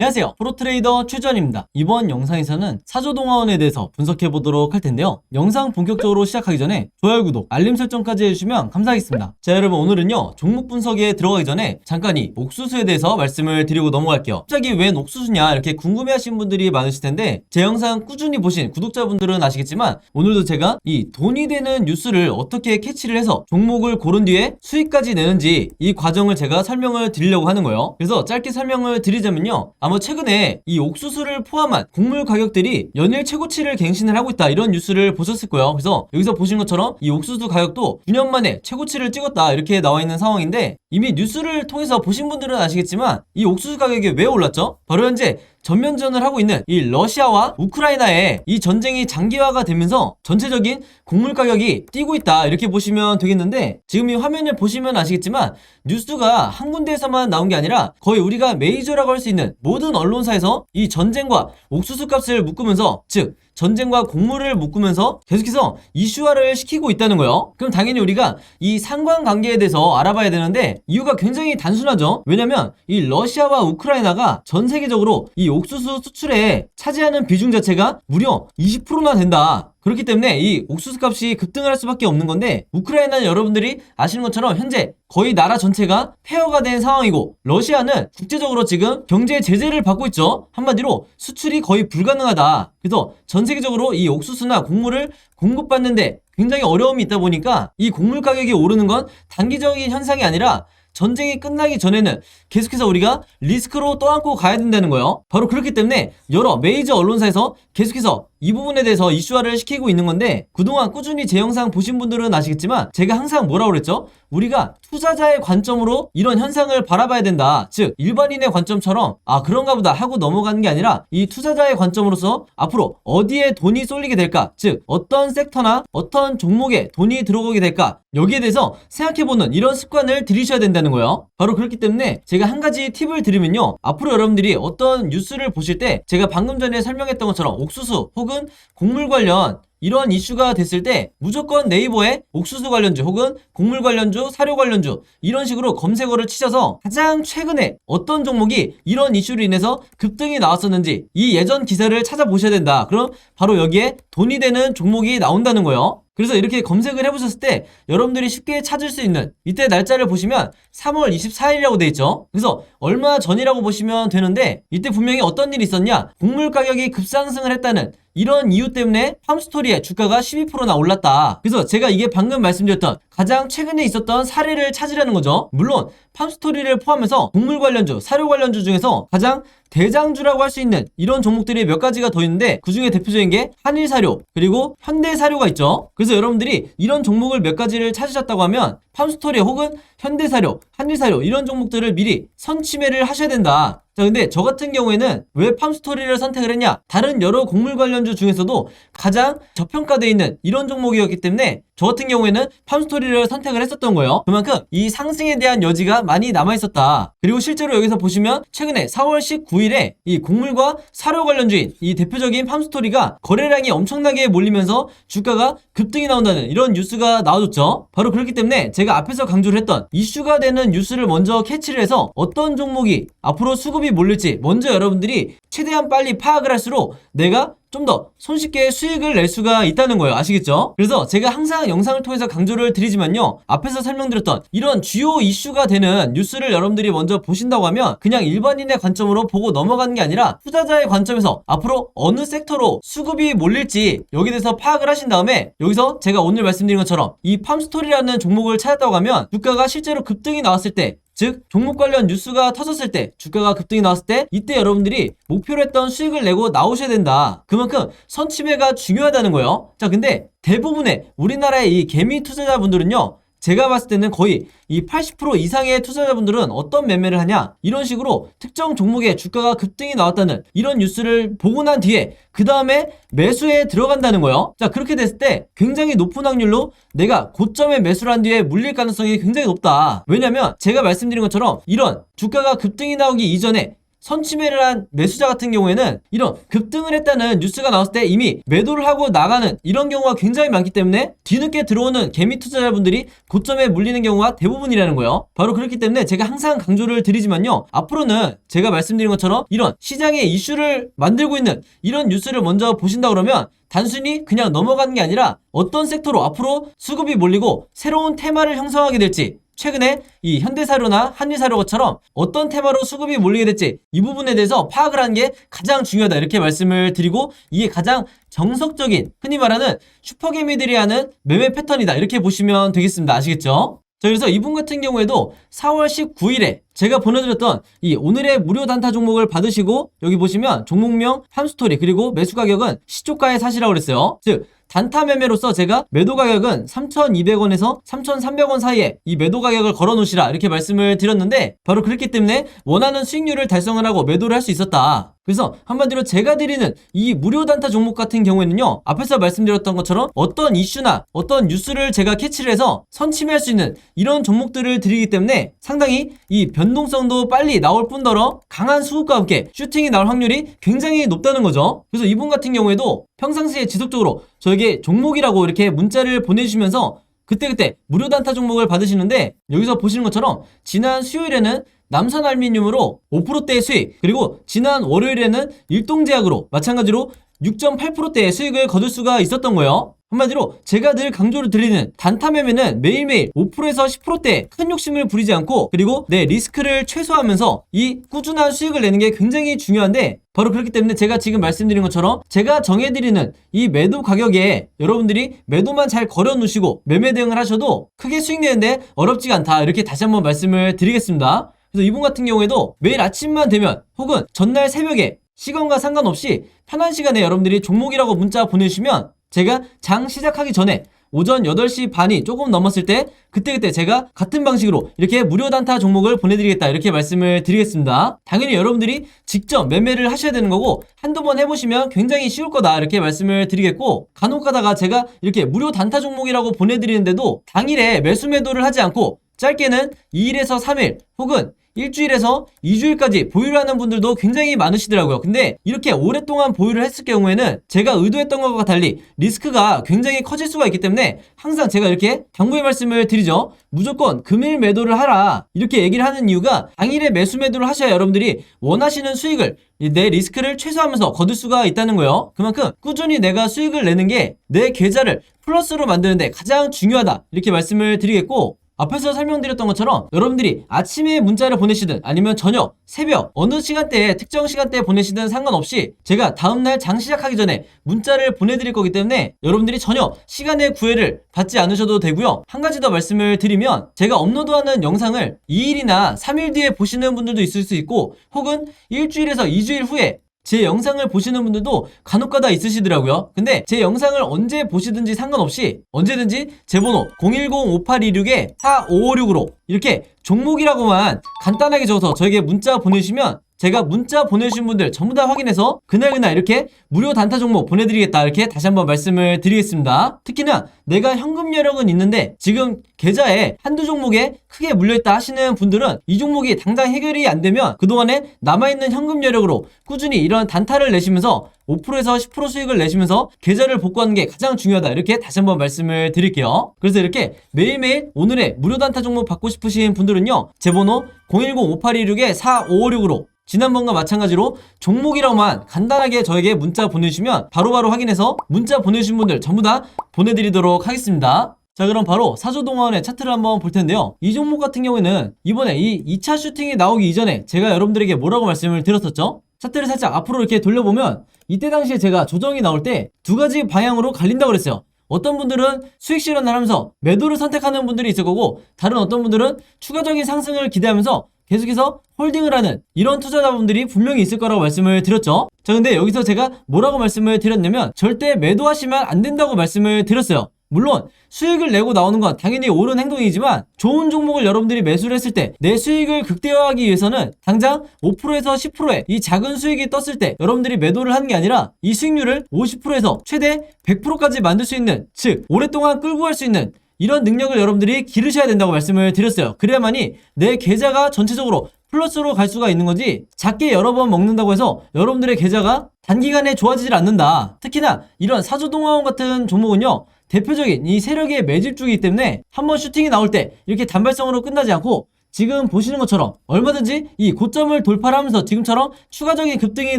안녕하세요, 프로트레이더 최주환입니다. 이번 영상에서는 사조동화원에 대해서 분석해보도록 할 텐데요. 영상 본격적으로 시작하기 전에 좋아요, 구독, 알림 설정까지 해주시면 감사하겠습니다. 자, 여러분, 오늘은요 종목 분석에 들어가기 전에 잠깐 이 옥수수에 대해서 말씀을 드리고 넘어갈게요. 갑자기 웬 옥수수냐 이렇게 궁금해하시는 분들이 많으실 텐데, 제 영상 꾸준히 보신 구독자분들은 아시겠지만 오늘도 제가 이 돈이 되는 뉴스를 어떻게 캐치를 해서 종목을 고른 뒤에 수익까지 내는지 이 과정을 제가 설명을 드리려고 하는 거예요. 그래서 짧게 설명을 드리자면요, 아마 최근에 이 옥수수를 포함한 곡물 가격들이 연일 최고치를 갱신을 하고 있다, 이런 뉴스를 보셨을 거예요. 그래서 여기서 보신 것처럼 이 옥수수 가격도 9년 만에 최고치를 찍었다, 이렇게 나와 있는 상황인데, 이미 뉴스를 통해서 보신 분들은 아시겠지만 이 옥수수 가격이 왜 올랐죠? 바로 현재 전면전을 하고 있는 이 러시아와 우크라이나의 이 전쟁이 장기화가 되면서 전체적인 곡물 가격이 뛰고 있다, 이렇게 보시면 되겠는데, 지금 이 화면을 보시면 아시겠지만 뉴스가 한 군데에서만 나온 게 아니라 거의 우리가 메이저라고 할 수 있는 모든 언론사에서 이 전쟁과 옥수수 값을 묶으면서, 즉 전쟁과 곡물을 묶으면서 계속해서 이슈화를 시키고 있다는 거예요. 그럼 당연히 우리가 이 상관관계에 대해서 알아봐야 되는데, 이유가 굉장히 단순하죠. 왜냐면 이 러시아와 우크라이나가 전 세계적으로 이 옥수수 수출에 차지하는 비중 자체가 무려 20%나 된다. 그렇기 때문에 이 옥수수 값이 급등을 할 수밖에 없는 건데, 우크라이나는 여러분들이 아시는 것처럼 현재 거의 나라 전체가 폐허가 된 상황이고, 러시아는 국제적으로 지금 경제 제재를 받고 있죠. 한마디로 수출이 거의 불가능하다. 그래서 전 세계적으로 이 옥수수나 곡물을 공급받는데 굉장히 어려움이 있다 보니까 이 곡물 가격이 오르는 건 단기적인 현상이 아니라 전쟁이 끝나기 전에는 계속해서 우리가 리스크로 떠안고 가야 된다는 거예요. 바로 그렇기 때문에 여러 메이저 언론사에서 계속해서 이 부분에 대해서 이슈화를 시키고 있는 건데, 그동안 꾸준히 제 영상 보신 분들은 아시겠지만 제가 항상 뭐라고 그랬죠? 우리가 투자자의 관점으로 이런 현상을 바라봐야 된다. 즉 일반인의 관점처럼 그런가 보다 하고 넘어가는 게 아니라, 이 투자자의 관점으로서 앞으로 어디에 돈이 쏠리게 될까, 즉 어떤 섹터나 어떤 종목에 돈이 들어오게 될까, 여기에 대해서 생각해보는 이런 습관을 들이셔야 된다는 거예요. 바로 그렇기 때문에 제가 한 가지 팁을 드리면요, 앞으로 여러분들이 어떤 뉴스를 보실 때 제가 방금 전에 설명했던 것처럼 옥수수 혹은 곡물 관련 이런 이슈가 됐을 때 무조건 네이버에 옥수수 관련주 혹은 곡물 관련주, 사료 관련주 이런 식으로 검색어를 치셔서 가장 최근에 어떤 종목이 이런 이슈로 인해서 급등이 나왔었는지 이 예전 기사를 찾아보셔야 된다. 그럼 바로 여기에 돈이 되는 종목이 나온다는 거예요. 그래서 이렇게 검색을 해보셨을 때 여러분들이 쉽게 찾을 수 있는 이때 날짜를 보시면 3월 24일이라고 돼 있죠. 그래서 얼마 전이라고 보시면 되는데, 이때 분명히 어떤 일이 있었냐, 곡물 가격이 급상승을 했다는 이런 이유 때문에 팜스토리의 주가가 12%나 올랐다. 그래서 제가 이게 방금 말씀드렸던 가장 최근에 있었던 사례를 찾으라는 거죠. 물론 팜스토리를 포함해서 곡물 관련주, 사료 관련주 중에서 가장 대장주라고 할 수 있는 이런 종목들이 몇 가지가 더 있는데, 그 중에 대표적인 게 한일사료 그리고 현대사료가 있죠. 그래서 여러분들이 이런 종목을 몇 가지를 찾으셨다고 하면 팜스토리 혹은 현대사료, 한일사료 이런 종목들을 미리 선취매를 하셔야 된다. 자, 근데 저 같은 경우에는 왜 팜스토리를 선택을 했냐, 다른 여러 곡물 관련주 중에서도 가장 저평가되어 있는 이런 종목이었기 때문에 저 같은 경우에는 팜스토리를 선택을 했었던 거예요. 그만큼 이 상승에 대한 여지가 많이 남아있었다. 그리고 실제로 여기서 보시면 최근에 4월 19일에 이 곡물과 사료 관련주인 이 대표적인 팜스토리가 거래량이 엄청나게 몰리면서 주가가 급등이 나온다는 이런 뉴스가 나와줬죠. 바로 그렇기 때문에 제가 앞에서 강조를 했던 이슈가 되는 뉴스를 먼저 캐치를 해서 어떤 종목이 앞으로 수급이 몰릴지 먼저 여러분들이 최대한 빨리 파악을 할수록 내가 좀 더 손쉽게 수익을 낼 수가 있다는 거예요. 아시겠죠? 그래서 제가 항상 영상을 통해서 강조를 드리지만요, 앞에서 설명드렸던 이런 주요 이슈가 되는 뉴스를 여러분들이 먼저 보신다고 하면 그냥 일반인의 관점으로 보고 넘어가는 게 아니라 투자자의 관점에서 앞으로 어느 섹터로 수급이 몰릴지 여기에 대해서 파악을 하신 다음에, 여기서 제가 오늘 말씀드린 것처럼 이 팜스토리라는 종목을 찾았다고 하면 주가가 실제로 급등이 나왔을 때, 즉 종목 관련 뉴스가 터졌을 때, 주가가 급등이 나왔을 때, 이때 여러분들이 목표로 했던 수익을 내고 나오셔야 된다. 그만큼 선취매가 중요하다는 거예요. 자, 근데 대부분의 우리나라의 이 개미 투자자분들은요, 제가 봤을 때는 거의 이 80% 이상의 투자자분들은 어떤 매매를 하냐, 이런 식으로 특정 종목의 주가가 급등이 나왔다는 이런 뉴스를 보고 난 뒤에 그 다음에 매수에 들어간다는 거예요. 자, 그렇게 됐을 때 굉장히 높은 확률로 내가 고점에 매수를 한 뒤에 물릴 가능성이 굉장히 높다. 왜냐면 제가 말씀드린 것처럼 이런 주가가 급등이 나오기 이전에 선취매를 한 매수자 같은 경우에는 이런 급등을 했다는 뉴스가 나왔을 때 이미 매도를 하고 나가는 이런 경우가 굉장히 많기 때문에 뒤늦게 들어오는 개미 투자자분들이 고점에 물리는 경우가 대부분이라는 거예요. 바로 그렇기 때문에 제가 항상 강조를 드리지만요, 앞으로는 제가 말씀드린 것처럼 이런 시장의 이슈를 만들고 있는 이런 뉴스를 먼저 보신다 그러면 단순히 그냥 넘어가는 게 아니라 어떤 섹터로 앞으로 수급이 몰리고 새로운 테마를 형성하게 될지, 최근에 이 현대사료나 한리사료처럼 어떤 테마로 수급이 몰리게 될지 이 부분에 대해서 파악을 하는 게 가장 중요하다 이렇게 말씀을 드리고, 이게 가장 정석적인 흔히 말하는 슈퍼개미들이 하는 매매 패턴이다 이렇게 보시면 되겠습니다. 아시겠죠? 자, 그래서 이분 같은 경우에도 4월 19일에 제가 보내드렸던 이 오늘의 무료 단타 종목을 받으시고, 여기 보시면 종목명, 팜스토리, 그리고 매수 가격은 시초가에 사시라고 그랬어요. 즉 단타 매매로서 제가 매도 가격은 3,200원에서 3,300원 사이에 이 매도 가격을 걸어 놓으시라 이렇게 말씀을 드렸는데, 바로 그렇기 때문에 원하는 수익률을 달성을 하고 매도를 할 수 있었다. 그래서 한마디로 제가 드리는 이 무료 단타 종목 같은 경우에는요, 앞에서 말씀드렸던 것처럼 어떤 이슈나 어떤 뉴스를 제가 캐치를 해서 선침해할 수 있는 이런 종목들을 드리기 때문에 상당히 이 변동성도 빨리 나올 뿐더러 강한 수급과 함께 슈팅이 나올 확률이 굉장히 높다는 거죠. 그래서 이분 같은 경우에도 평상시에 지속적으로 저에게 종목이라고 이렇게 문자를 보내주시면서 그때그때 무료 단타 종목을 받으시는데, 여기서 보시는 것처럼 지난 수요일에는 남선알미늄으로 5%대의 수익, 그리고 지난 월요일에는 일동제약으로 마찬가지로 6.8%대의 수익을 거둘 수가 있었던 거예요. 한마디로 제가 늘 강조를 드리는 단타 매매는 매일매일 5%에서 10%대 큰 욕심을 부리지 않고, 그리고 내 리스크를 최소화하면서 이 꾸준한 수익을 내는 게 굉장히 중요한데, 바로 그렇기 때문에 제가 지금 말씀드린 것처럼 제가 정해드리는 이 매도 가격에 여러분들이 매도만 잘 걸어 놓으시고 매매 대응을 하셔도 크게 수익 내는데 어렵지가 않다 이렇게 다시 한번 말씀을 드리겠습니다. 그래서 이분 같은 경우에도 매일 아침만 되면 혹은 전날 새벽에 시간과 상관없이 편한 시간에 여러분들이 종목이라고 문자 보내주시면 제가 장 시작하기 전에 오전 8시 반이 조금 넘었을 때 그때 제가 같은 방식으로 이렇게 무료 단타 종목을 보내드리겠다 이렇게 말씀을 드리겠습니다. 당연히 여러분들이 직접 매매를 하셔야 되는 거고 한두 번 해보시면 굉장히 쉬울 거다 이렇게 말씀을 드리겠고, 간혹 가다가 제가 이렇게 무료 단타 종목이라고 보내드리는데도 당일에 매수 매도를 하지 않고 짧게는 2일에서 3일 혹은 일주일에서 2주일까지 보유를 하는 분들도 굉장히 많으시더라고요. 근데 이렇게 오랫동안 보유를 했을 경우에는 제가 의도했던 것과 달리 리스크가 굉장히 커질 수가 있기 때문에 항상 제가 이렇게 당부의 말씀을 드리죠. 무조건 금일 매도를 하라 이렇게 얘기를 하는 이유가, 당일에 매수 매도를 하셔야 여러분들이 원하시는 수익을, 내 리스크를 최소화하면서 거둘 수가 있다는 거예요. 그만큼 꾸준히 내가 수익을 내는 게 내 계좌를 플러스로 만드는데 가장 중요하다 이렇게 말씀을 드리겠고, 앞에서 설명드렸던 것처럼 여러분들이 아침에 문자를 보내시든 아니면 저녁, 새벽 어느 시간대에 특정 시간대에 보내시든 상관없이 제가 다음날 장 시작하기 전에 문자를 보내드릴 거기 때문에 여러분들이 전혀 시간의 구애를 받지 않으셔도 되고요. 한 가지 더 말씀을 드리면, 제가 업로드하는 영상을 2일이나 3일 뒤에 보시는 분들도 있을 수 있고 혹은 일주일에서 2주일 후에 제 영상을 보시는 분들도 간혹가다 있으시더라고요. 근데 제 영상을 언제 보시든지 상관없이 언제든지 제 번호 010-5826-4556으로 이렇게 종목이라고만 간단하게 적어서 저에게 문자 보내주시면 제가 문자 보내주신 분들 전부 다 확인해서 그날그날 이렇게 무료 단타 종목 보내드리겠다 이렇게 다시 한번 말씀을 드리겠습니다. 특히나 내가 현금 여력은 있는데 지금 계좌에 한두 종목에 크게 물려있다 하시는 분들은 이 종목이 당장 해결이 안 되면 그동안에 남아있는 현금 여력으로 꾸준히 이런 단타를 내시면서 5%에서 10% 수익을 내시면서 계좌를 복구하는 게 가장 중요하다 이렇게 다시 한번 말씀을 드릴게요. 그래서 이렇게 매일매일 오늘의 무료 단타 종목 받고 싶으신 분들은요, 제 번호 010-5826-4556으로 지난번과 마찬가지로 종목이라고만 간단하게 저에게 문자 보내주시면 바로바로 확인해서 문자 보내주신 분들 전부 다 보내드리도록 하겠습니다. 자, 그럼 바로 사조동화원의 차트를 한번 볼 텐데요. 이 종목 같은 경우에는 이번에 이 2차 슈팅이 나오기 이전에 제가 여러분들에게 뭐라고 말씀을 드렸었죠? 차트를 살짝 앞으로 이렇게 돌려보면 이때 당시에 제가 조정이 나올 때 두 가지 방향으로 갈린다고 그랬어요. 어떤 분들은 수익 실현을 하면서 매도를 선택하는 분들이 있을 거고, 다른 어떤 분들은 추가적인 상승을 기대하면서 계속해서 홀딩을 하는 이런 투자자분들이 분명히 있을 거라고 말씀을 드렸죠. 자, 근데 여기서 제가 뭐라고 말씀을 드렸냐면 절대 매도하시면 안 된다고 말씀을 드렸어요. 물론 수익을 내고 나오는 건 당연히 옳은 행동이지만 좋은 종목을 여러분들이 매수를 했을 때 내 수익을 극대화하기 위해서는 당장 5%에서 10%의 이 작은 수익이 떴을 때 여러분들이 매도를 하는 게 아니라 이 수익률을 50%에서 최대 100%까지 만들 수 있는, 즉 오랫동안 끌고 갈 수 있는 이런 능력을 여러분들이 기르셔야 된다고 말씀을 드렸어요. 그래야만이 내 계좌가 전체적으로 플러스로 갈 수가 있는 거지, 작게 여러 번 먹는다고 해서 여러분들의 계좌가 단기간에 좋아지질 않는다. 특히나 이런 사조동화원 같은 종목은요, 대표적인 이 세력의 매집주이기 때문에 한번 슈팅이 나올 때 이렇게 단발성으로 끝나지 않고 지금 보시는 것처럼 얼마든지 이 고점을 돌파를 하면서 지금처럼 추가적인 급등이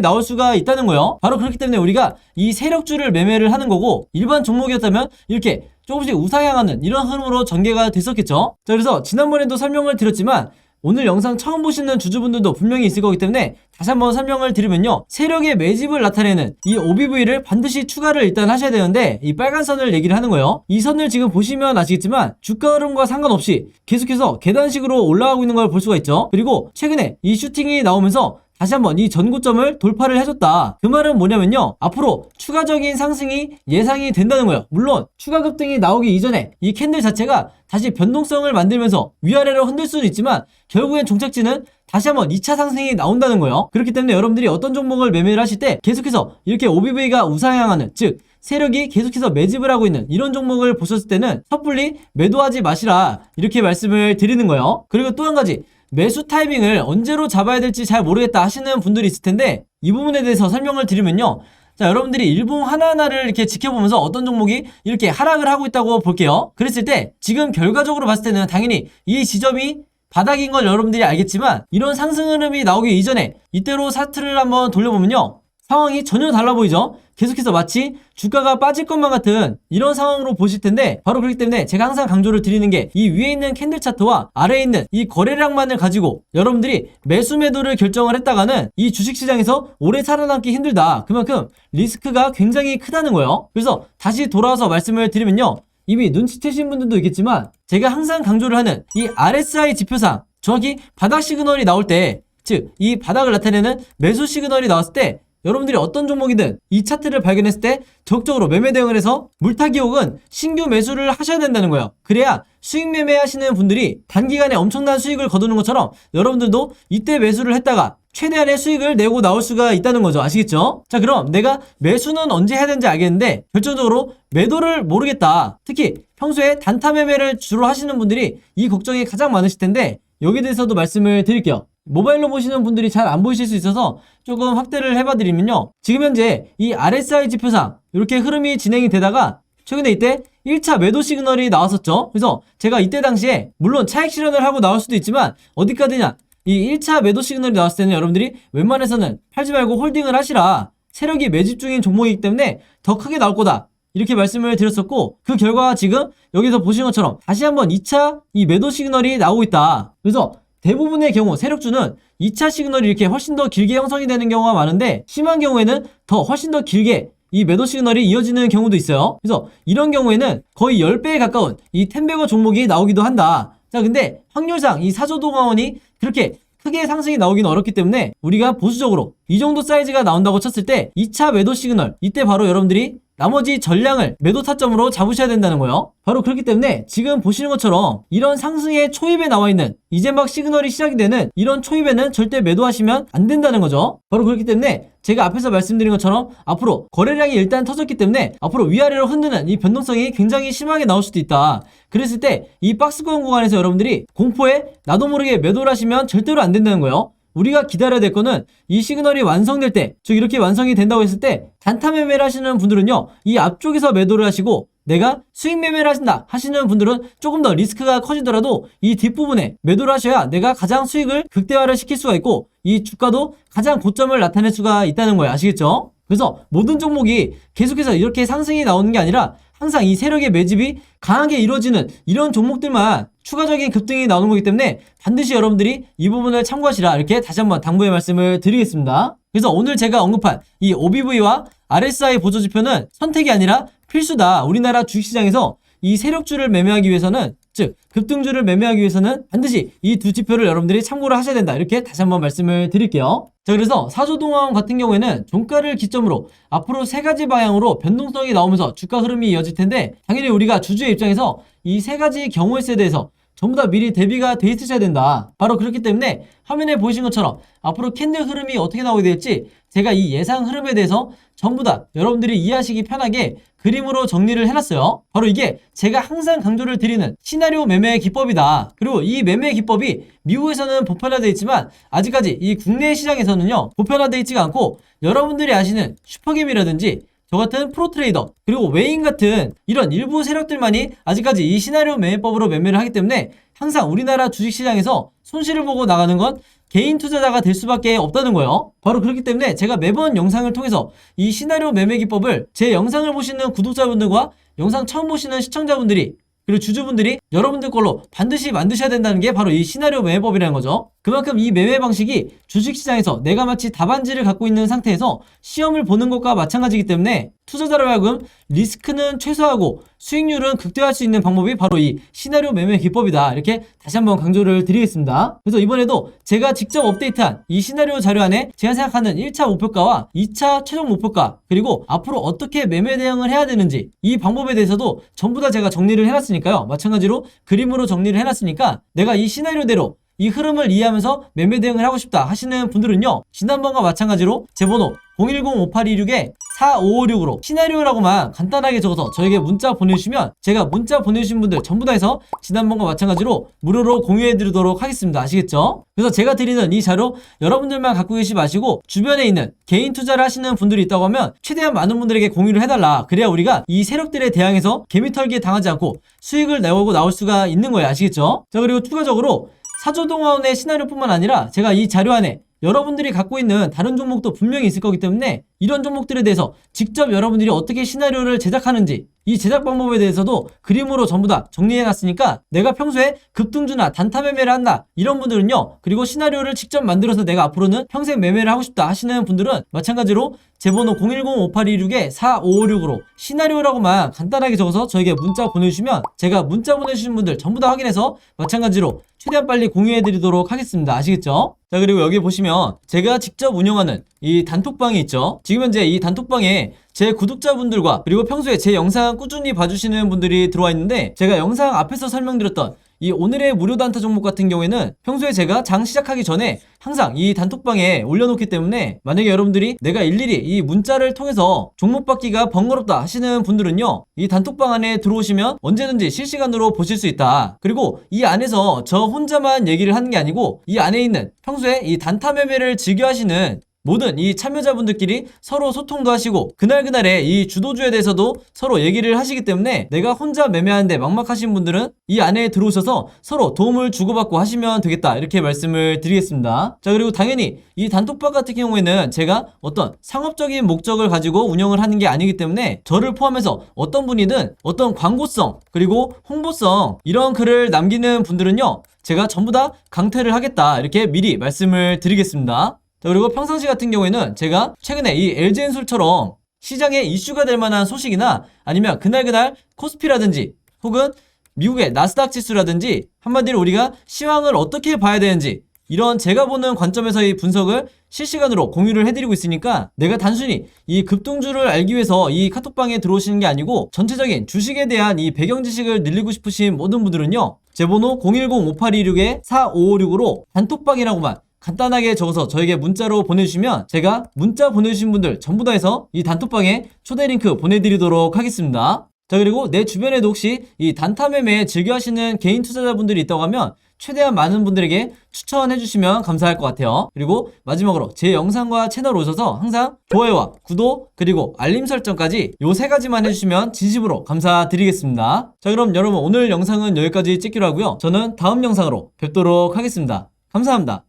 나올 수가 있다는 거예요. 바로 그렇기 때문에 우리가 이 세력주를 매매를 하는 거고, 일반 종목이었다면 이렇게 조금씩 우상향하는 이런 흐름으로 전개가 됐었겠죠. 자, 그래서 지난번에도 설명을 드렸지만 오늘 영상 처음 보시는 주주분들도 분명히 있을 거기 때문에 다시 한번 설명을 드리면요, 세력의 매집을 나타내는 이 OBV를 반드시 추가를 일단 하셔야 되는데, 이 빨간 선을 얘기를 하는 거예요. 이 선을 지금 보시면 아시겠지만 주가 흐름과 상관없이 계속해서 계단식으로 올라가고 있는 걸 볼 수가 있죠. 그리고 최근에 이 슈팅이 나오면서 다시 한번 이 전고점을 돌파를 해줬다. 그 말은 뭐냐면요, 앞으로 추가적인 상승이 예상이 된다는 거예요. 물론 추가 급등이 나오기 이전에 이 캔들 자체가 다시 변동성을 만들면서 위아래로 흔들 수는 있지만 결국엔 종착지는 다시 한번 2차 상승이 나온다는 거예요. 그렇기 때문에 여러분들이 어떤 종목을 매매를 하실 때 계속해서 이렇게 OBV가 우상향하는, 즉 세력이 계속해서 매집을 하고 있는 이런 종목을 보셨을 때는 섣불리 매도하지 마시라, 이렇게 말씀을 드리는 거예요. 그리고 또 한 가지, 매수 타이밍을 언제로 잡아야 될지 잘 모르겠다 하시는 분들이 있을 텐데, 이 부분에 대해서 설명을 드리면요, 자, 여러분들이 일봉 하나하나를 이렇게 지켜보면서 어떤 종목이 이렇게 하락을 하고 있다고 볼게요. 그랬을 때 지금 결과적으로 봤을 때는 당연히 이 지점이 바닥인 걸 여러분들이 알겠지만, 이런 상승 흐름이 나오기 이전에 이때로 차트를 한번 돌려보면요, 상황이 전혀 달라 보이죠? 계속해서 마치 주가가 빠질 것만 같은 이런 상황으로 보실 텐데, 바로 그렇기 때문에 제가 항상 강조를 드리는 게 이 위에 있는 캔들 차트와 아래에 있는 이 거래량만을 가지고 여러분들이 매수 매도를 결정을 했다가는 이 주식시장에서 오래 살아남기 힘들다. 그만큼 리스크가 굉장히 크다는 거예요. 그래서 다시 돌아와서 말씀을 드리면요, 이미 눈치채신 분들도 있겠지만 제가 항상 강조를 하는 이 RSI 지표상 정확히 바닥 시그널이 나올 때, 즉 이 바닥을 나타내는 매수 시그널이 나왔을 때 여러분들이 어떤 종목이든 이 차트를 발견했을 때 적극적으로 매매 대응을 해서 물타기 혹은 신규 매수를 하셔야 된다는 거예요. 그래야 수익 매매 하시는 분들이 단기간에 엄청난 수익을 거두는 것처럼 여러분들도 이때 매수를 했다가 최대한의 수익을 내고 나올 수가 있다는 거죠. 아시겠죠? 자, 그럼 내가 매수는 언제 해야 되는지 알겠는데 결정적으로 매도를 모르겠다. 특히 평소에 단타 매매를 주로 하시는 분들이 이 걱정이 가장 많으실 텐데, 여기에 대해서도 말씀을 드릴게요. 모바일로 보시는 분들이 잘 안 보이실 수 있어서 조금 확대를 해봐드리면요, 지금 현재 이 RSI 지표상 이렇게 흐름이 진행이 되다가 최근에 이때 1차 매도 시그널이 나왔었죠. 그래서 제가 이때 당시에 물론 차익 실현을 하고 나올 수도 있지만 어디까지냐, 이 1차 매도 시그널이 나왔을 때는 여러분들이 웬만해서는 팔지 말고 홀딩을 하시라, 세력이 매집 중인 종목이기 때문에 더 크게 나올 거다, 이렇게 말씀을 드렸었고, 그 결과가 지금 여기서 보신 것처럼 다시 한번 2차 이 매도 시그널이 나오고 있다. 그래서 대부분의 경우 세력주는 2차 시그널이 이렇게 훨씬 더 길게 형성이 되는 경우가 많은데, 심한 경우에는 더 훨씬 더 길게 이 매도 시그널이 이어지는 경우도 있어요. 그래서 이런 경우에는 거의 10배에 가까운 이 텐베거 종목이 나오기도 한다. 자, 근데 확률상 이 사조동화원이 그렇게 크게 상승이 나오기는 어렵기 때문에 우리가 보수적으로 이 정도 사이즈가 나온다고 쳤을 때 2차 매도 시그널, 이때 바로 여러분들이 나머지 전량을 매도 타점으로 잡으셔야 된다는 거예요. 바로 그렇기 때문에 지금 보시는 것처럼 이런 상승의 초입에 나와 있는, 이제 막 시그널이 시작이 되는 이런 초입에는 절대 매도하시면 안 된다는 거죠. 바로 그렇기 때문에 제가 앞에서 말씀드린 것처럼 앞으로 거래량이 일단 터졌기 때문에 앞으로 위아래로 흔드는 이 변동성이 굉장히 심하게 나올 수도 있다. 그랬을 때 이 박스권 구간에서 여러분들이 공포에 나도 모르게 매도를 하시면 절대로 안 된다는 거예요. 우리가 기다려야 될 거는 이 시그널이 완성될 때, 즉 이렇게 완성이 된다고 했을 때 단타 매매를 하시는 분들은요, 이 앞쪽에서 매도를 하시고, 내가 수익 매매를 하신다 하시는 분들은 조금 더 리스크가 커지더라도 이 뒷부분에 매도를 하셔야 내가 가장 수익을 극대화를 시킬 수가 있고, 이 주가도 가장 고점을 나타낼 수가 있다는 거예요. 아시겠죠? 그래서 모든 종목이 계속해서 이렇게 상승이 나오는 게 아니라 항상 이 세력의 매집이 강하게 이루어지는 이런 종목들만 추가적인 급등이 나오는 거기 때문에 반드시 여러분들이 이 부분을 참고하시라, 이렇게 다시 한번 당부의 말씀을 드리겠습니다. 그래서 오늘 제가 언급한 이 OBV와 RSI 보조지표는 선택이 아니라 필수다. 우리나라 주식시장에서 이 세력주를 매매하기 위해서는, 즉 급등주를 매매하기 위해서는 반드시 이 두 지표를 여러분들이 참고를 하셔야 된다, 이렇게 다시 한번 말씀을 드릴게요. 자, 그래서 사조동화원 같은 경우에는 종가를 기점으로 앞으로 세 가지 방향으로 변동성이 나오면서 주가 흐름이 이어질 텐데, 당연히 우리가 주주의 입장에서 이 세 가지 경우의 수에 대해서 전부 다 미리 대비가 돼 있으셔야 된다. 바로 그렇기 때문에 화면에 보이신 것처럼 앞으로 캔들 흐름이 어떻게 나오게 될지 제가 이 예상 흐름에 대해서 전부 다 여러분들이 이해하시기 편하게 그림으로 정리를 해놨어요. 바로 이게 제가 항상 강조를 드리는 시나리오 매매 기법이다. 그리고 이 매매 기법이 미국에서는 보편화되어 있지만 아직까지 이 국내 시장에서는요 보편화되어 있지가 않고, 여러분들이 아시는 슈퍼겜이라든지 저 같은 프로트레이더 그리고 웨인 같은 이런 일부 세력들만이 아직까지 이 시나리오 매매법으로 매매를 하기 때문에 항상 우리나라 주식시장에서 손실을 보고 나가는 건 개인 투자자가 될 수밖에 없다는 거예요. 바로 그렇기 때문에 제가 매번 영상을 통해서 이 시나리오 매매 기법을 제 영상을 보시는 구독자분들과 영상 처음 보시는 시청자분들이 그리고 주주분들이 여러분들 걸로 반드시 만드셔야 된다는 게 바로 이 시나리오 매매법이라는 거죠. 그만큼 이 매매 방식이 주식시장에서 내가 마치 답안지를 갖고 있는 상태에서 시험을 보는 것과 마찬가지이기 때문에 투자자로 하여금 리스크는 최소화하고 수익률은 극대화할 수 있는 방법이 바로 이 시나리오 매매 기법이다. 이렇게 다시 한번 강조를 드리겠습니다. 그래서 이번에도 제가 직접 업데이트한 이 시나리오 자료 안에 제가 생각하는 1차 목표가와 2차 최종 목표가 그리고 앞으로 어떻게 매매 대응을 해야 되는지 이 방법에 대해서도 전부 다 제가 정리를 해놨으니까요. 마찬가지로 그림으로 정리를 해놨으니까 내가 이 시나리오대로 이 흐름을 이해하면서 매매 대응을 하고 싶다 하시는 분들은요, 지난번과 마찬가지로 제 번호 010-5826-4556으로 시나리오라고만 간단하게 적어서 저에게 문자 보내주시면 제가 문자 보내주신 분들 전부 다 해서 지난번과 마찬가지로 무료로 공유해드리도록 하겠습니다. 아시겠죠? 그래서 제가 드리는 이 자료 여러분들만 갖고 계시지 마시고 주변에 있는 개인 투자를 하시는 분들이 있다고 하면 최대한 많은 분들에게 공유를 해달라. 그래야 우리가 이 세력들에 대항해서 개미털기에 당하지 않고 수익을 내고 나올 수가 있는 거예요. 아시겠죠? 자, 그리고 추가적으로 사조동화원의 시나리오뿐만 아니라 제가 이 자료 안에 여러분들이 갖고 있는 다른 종목도 분명히 있을 거기 때문에 이런 종목들에 대해서 직접 여러분들이 어떻게 시나리오를 제작하는지 이 제작 방법에 대해서도 그림으로 전부 다 정리해놨으니까 내가 평소에 급등주나 단타 매매를 한다 이런 분들은요, 그리고 시나리오를 직접 만들어서 내가 앞으로는 평생 매매를 하고 싶다 하시는 분들은 마찬가지로 제 번호 010-5826-4556으로 시나리오라고만 간단하게 적어서 저에게 문자 보내주시면 제가 문자 보내주신 분들 전부 다 확인해서 마찬가지로 최대한 빨리 공유해드리도록 하겠습니다. 아시겠죠? 자, 그리고 여기 보시면 제가 직접 운영하는 이 단톡방이 있죠. 지금 현재 이 단톡방에 제 구독자분들과 그리고 평소에 제 영상 꾸준히 봐주시는 분들이 들어와 있는데, 제가 영상 앞에서 설명드렸던 이 오늘의 무료 단타 종목 같은 경우에는 평소에 제가 장 시작하기 전에 항상 이 단톡방에 올려놓기 때문에 만약에 여러분들이 내가 일일이 이 문자를 통해서 종목 받기가 번거롭다 하시는 분들은요, 이 단톡방 안에 들어오시면 언제든지 실시간으로 보실 수 있다. 그리고 이 안에서 저 혼자만 얘기를 하는 게 아니고 이 안에 있는 평소에 이 단타 매매를 즐겨 하시는 모든 이 참여자분들끼리 서로 소통도 하시고 그날그날의 이 주도주에 대해서도 서로 얘기를 하시기 때문에 내가 혼자 매매하는데 막막하신 분들은 이 안에 들어오셔서 서로 도움을 주고받고 하시면 되겠다, 이렇게 말씀을 드리겠습니다. 자, 그리고 당연히 이 단톡방 같은 경우에는 제가 어떤 상업적인 목적을 가지고 운영을 하는 게 아니기 때문에 저를 포함해서 어떤 분이든 어떤 광고성 그리고 홍보성 이런 글을 남기는 분들은요, 제가 전부 다 강퇴를 하겠다, 이렇게 미리 말씀을 드리겠습니다. 자, 그리고 평상시 같은 경우에는 제가 최근에 이 LG엔솔처럼 시장에 이슈가 될 만한 소식이나 아니면 그날 코스피라든지 혹은 미국의 나스닥 지수라든지 한마디로 우리가 시황을 어떻게 봐야 되는지 이런 제가 보는 관점에서의 분석을 실시간으로 공유를 해드리고 있으니까 내가 단순히 이 급등주를 알기 위해서 이 카톡방에 들어오시는 게 아니고 전체적인 주식에 대한 이 배경 지식을 늘리고 싶으신 모든 분들은요, 제 번호 010-5826-4556으로 단톡방이라고만 간단하게 적어서 저에게 문자로 보내주시면 제가 문자 보내주신 분들 전부 다 해서 이 단톡방에 초대 링크 보내드리도록 하겠습니다. 자, 그리고 내 주변에도 혹시 이 단타 매매 즐겨 하시는 개인 투자자분들이 있다고 하면 최대한 많은 분들에게 추천해 주시면 감사할 것 같아요. 그리고 마지막으로 제 영상과 채널 오셔서 항상 좋아요와 구독 그리고 알림 설정까지 요 세 가지만 해주시면 진심으로 감사드리겠습니다. 자, 그럼 여러분 오늘 영상은 여기까지 찍기로 하고요. 저는 다음 영상으로 뵙도록 하겠습니다. 감사합니다.